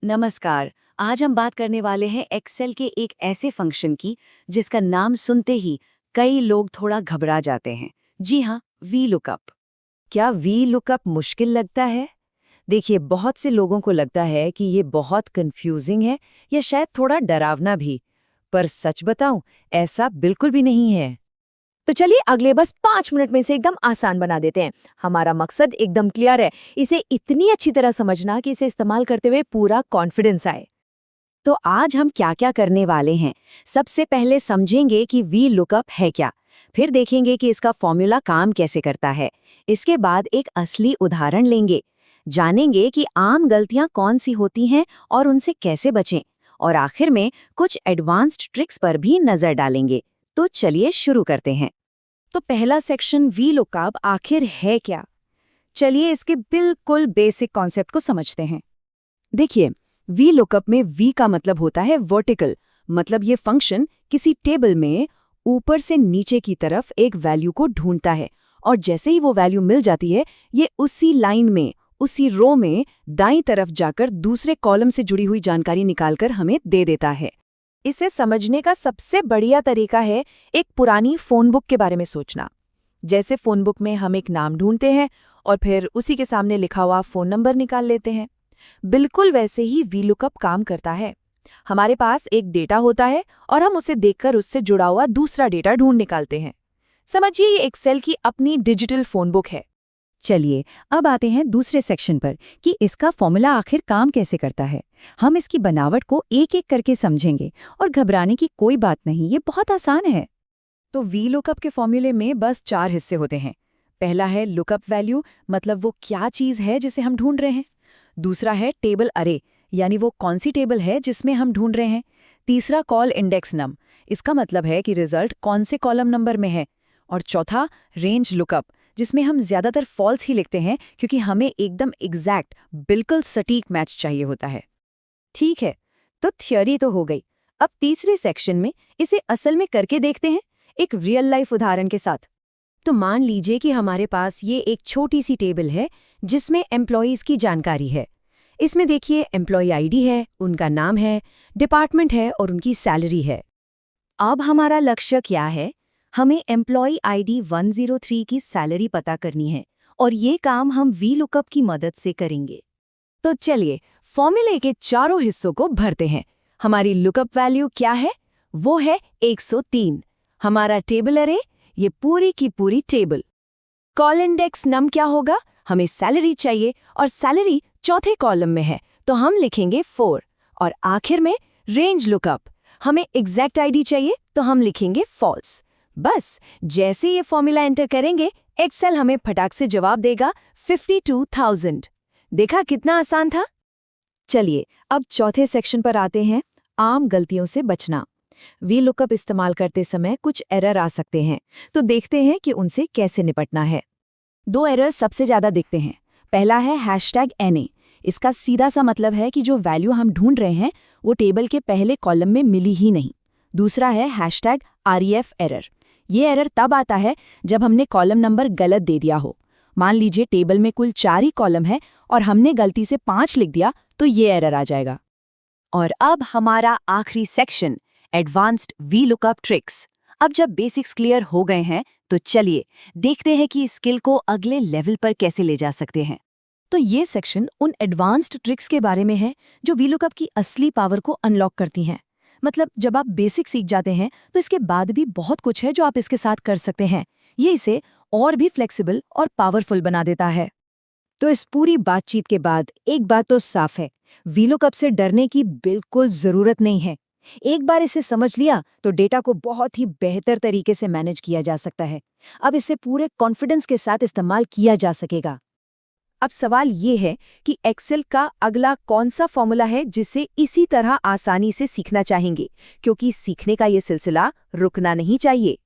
नमस्कार। आज हम बात करने वाले हैं एक्सेल के एक ऐसे फंक्शन की जिसका नाम सुनते ही कई लोग थोड़ा घबरा जाते हैं। जी हाँ, वी लुकअप। क्या वी लुकअप मुश्किल लगता है? देखिए, बहुत से लोगों को लगता है कि ये बहुत कंफ्यूजिंग है या शायद थोड़ा डरावना भी। पर सच बताऊं, ऐसा बिल्कुल भी नहीं है। तो चलिए अगले बस 5 मिनट में इसे एकदम आसान बना देते हैं। हमारा मकसद एकदम क्लियर है, इसे इतनी अच्छी तरह समझना कि इसे इस्तेमाल करते हुए पूरा कॉन्फिडेंस आए। तो आज हम क्या क्या करने वाले हैं? सबसे पहले समझेंगे कि वी लुकअप है क्या, फिर देखेंगे कि इसका फॉर्मूला काम कैसे करता है। इसके बाद एक असली उदाहरण लेंगे, जानेंगे कि आम गलतियां कौन सी होती हैं और उनसे कैसे बचें, और आखिर में कुछ एडवांस्ड ट्रिक्स पर भी नजर डालेंगे। तो चलिए शुरू करते हैं। तो पहला सेक्शन वी लुकअप आखिर है क्या? चलिए इसके बिल्कुल बेसिक कॉन्सेप्ट को समझते हैं। देखिए, वी लुकअप में वी का मतलब होता है वर्टिकल, मतलब ये फंक्शन किसी टेबल में ऊपर से नीचे की तरफ एक वैल्यू को ढूंढता है, और जैसे ही वो वैल्यू मिल जाती है, ये उसी लाइन में, उसी रो में दाईं तरफ जाकर दूसरे कॉलम से जुड़ी हुई जानकारी निकालकर हमें दे देता है। इसे समझने का सबसे बढ़िया तरीका है एक पुरानी फोन बुक के बारे में सोचना। जैसे फोन बुक में हम एक नाम ढूंढते हैं और फिर उसी के सामने लिखा हुआ फोन नंबर निकाल लेते हैं, बिल्कुल वैसे ही वी लुकअप काम करता है। हमारे पास एक डेटा होता है और हम उसे देखकर उससे जुड़ा हुआ दूसरा डेटा ढूंढ निकालते हैं। समझिए, ये एक्सेल की अपनी डिजिटल फोन बुक है। चलिए, अब आते हैं दूसरे सेक्शन पर कि इसका फॉर्मूला आखिर काम कैसे करता है। हम इसकी बनावट को एक एक करके समझेंगे और घबराने की कोई बात नहीं, ये बहुत आसान है। तो वी लुकअप के फॉर्मूले में बस 4 हिस्से होते हैं। पहला है लुकअप वैल्यू, मतलब वो क्या चीज़ है जिसे हम ढूंढ रहे हैं। दूसरा है टेबल अरे, यानी वो कौन सी टेबल है जिसमें हम ढूंढ रहे हैं। तीसरा कॉल इंडेक्स नम, इसका मतलब है कि रिजल्ट कौन से कॉलम नंबर में है। और चौथा रेंज लुकअप, जिसमें हम ज्यादातर फॉल्स ही लिखते हैं क्योंकि हमें एकदम एग्जैक्ट, बिल्कुल सटीक मैच चाहिए होता है। ठीक है, तो थ्योरी तो हो गई। अब तीसरे सेक्शन में इसे असल में करके देखते हैं, एक रियल लाइफ उदाहरण के साथ। तो मान लीजिए कि हमारे पास ये एक छोटी सी टेबल है जिसमें एम्प्लॉयज़ की जानकारी है। इसमें देखिए, एम्प्लॉय आईडी है, उनका नाम है, डिपार्टमेंट है और उनकी सैलरी है। अब हमारा लक्ष्य क्या है? हमें एम्प्लॉय आईडी 103 की सैलरी पता करनी है, और ये काम हम वी लुकअप की मदद से करेंगे। तो चलिए, फॉर्मूले के चारों हिस्सों को भरते हैं। हमारी लुकअप वैल्यू क्या है? वो है 103। हमारा टेबल अरे, ये पूरी की पूरी टेबल। कॉल इंडेक्स नम क्या होगा? हमें सैलरी चाहिए और सैलरी चौथे कॉलम में है, तो हम लिखेंगे 4। और आखिर में रेंज लुकअप, हमें एग्जैक्ट आईडी चाहिए, तो हम लिखेंगे फॉल्स। बस जैसे ये फॉर्मूला एंटर करेंगे, एक्सेल हमें फटाक से जवाब देगा 52,000। देखा कितना आसान था? चलिए, अब चौथे सेक्शन पर आते हैं, आम गलतियों से बचना। वी लुकअप इस्तेमाल करते समय कुछ एरर आ सकते हैं, तो देखते हैं कि उनसे कैसे निपटना है। 2 एरर सबसे ज्यादा दिखते हैं। पहला है #NA। इसका सीधा सा मतलब है कि जो वैल्यू हम ढूंढ रहे हैं वो टेबल के पहले कॉलम में मिली ही नहीं। दूसरा है #REF एरर। ये एरर तब आता है जब हमने कॉलम नंबर गलत दे दिया हो। मान लीजिए टेबल में कुल 4 ही कॉलम है और हमने गलती से 5 लिख दिया, तो ये एरर आ जाएगा। और अब हमारा आखिरी section, advanced V lookup tricks. अब जब बेसिक्स क्लियर हो गए हैं, तो चलिए देखते हैं कि इस स्किल को अगले लेवल पर कैसे ले जा सकते हैं। तो ये सेक्शन उन एडवांस्ड ट्रिक्स के बारे में है जो वी लुकअप की असली पावर को अनलॉक करती हैं। मतलब जब आप बेसिक सीख जाते हैं तो इसके बाद भी बहुत कुछ है जो आप इसके साथ कर सकते हैं। ये इसे और भी फ्लेक्सिबल और पावरफुल बना देता है। तो इस पूरी बातचीत के बाद एक बात तो साफ है, वी लुकअप से डरने की बिल्कुल जरूरत नहीं है। एक बार इसे समझ लिया तो डेटा को बहुत ही बेहतर तरीके से मैनेज किया जा सकता है। अब इसे पूरे कॉन्फिडेंस के साथ इस्तेमाल किया जा सकेगा। अब सवाल ये है कि एक्सेल का अगला कौन सा फॉर्मूला है जिसे इसी तरह आसानी से सीखना चाहेंगे, क्योंकि सीखने का ये सिलसिला रुकना नहीं चाहिए।